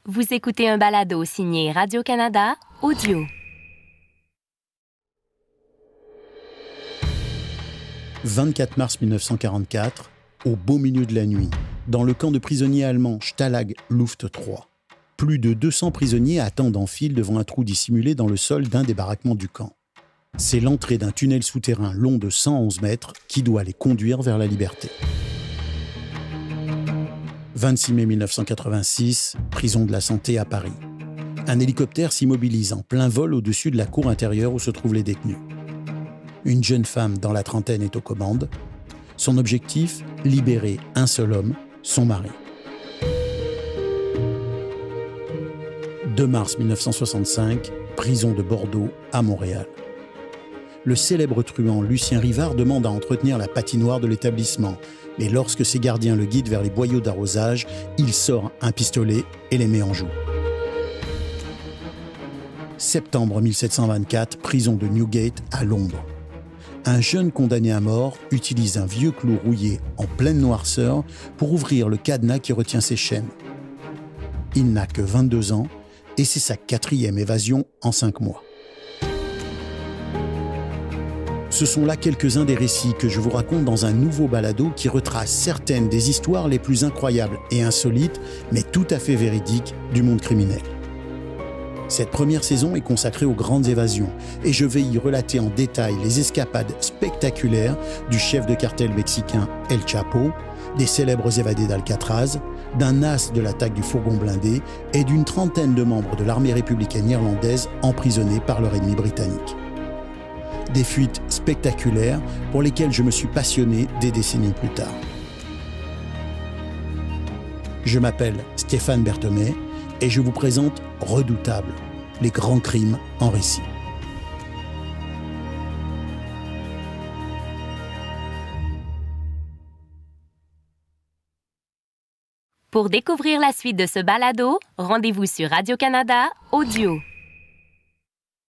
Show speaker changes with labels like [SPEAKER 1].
[SPEAKER 1] Vous écoutez un balado signé Radio-Canada Audio.
[SPEAKER 2] « 24 mars 1944, au beau milieu de la nuit, dans le camp de prisonniers allemands Stalag Luft 3. Plus de 200 prisonniers attendent en file devant un trou dissimulé dans le sol d'un des baraquements du camp. C'est l'entrée d'un tunnel souterrain long de 111 mètres qui doit les conduire vers la liberté. 26 mai 1986, prison de la Santé à Paris. Un hélicoptère s'immobilise en plein vol au-dessus de la cour intérieure où se trouvent les détenus. Une jeune femme dans la trentaine est aux commandes. Son objectif, libérer un seul homme, son mari. 2 mars 1965, prison de Bordeaux à Montréal. Le célèbre truand Lucien Rivard demande à entretenir la patinoire de l'établissement. Mais lorsque ses gardiens le guident vers les boyaux d'arrosage, il sort un pistolet et les met en joue. Septembre 1724, prison de Newgate à Londres. Un jeune condamné à mort utilise un vieux clou rouillé en pleine noirceur pour ouvrir le cadenas qui retient ses chaînes. Il n'a que 22 ans et c'est sa 4e évasion en 5 mois. Ce sont là quelques-uns des récits que je vous raconte dans un nouveau balado qui retrace certaines des histoires les plus incroyables et insolites, mais tout à fait véridiques, du monde criminel. Cette première saison est consacrée aux grandes évasions et je vais y relater en détail les escapades spectaculaires du chef de cartel mexicain El Chapo, des célèbres évadés d'Alcatraz, d'un as de l'attaque du fourgon blindé et d'une trentaine de membres de l'armée républicaine irlandaise emprisonnés par leur ennemi britannique. Des fuites spectaculaires pour lesquelles je me suis passionné des décennies plus tard. Je m'appelle Stéphane Berthomé et je vous présente Redoutable, les grands crimes en récit.
[SPEAKER 1] Pour découvrir la suite de ce balado, rendez-vous sur Radio-Canada Audio.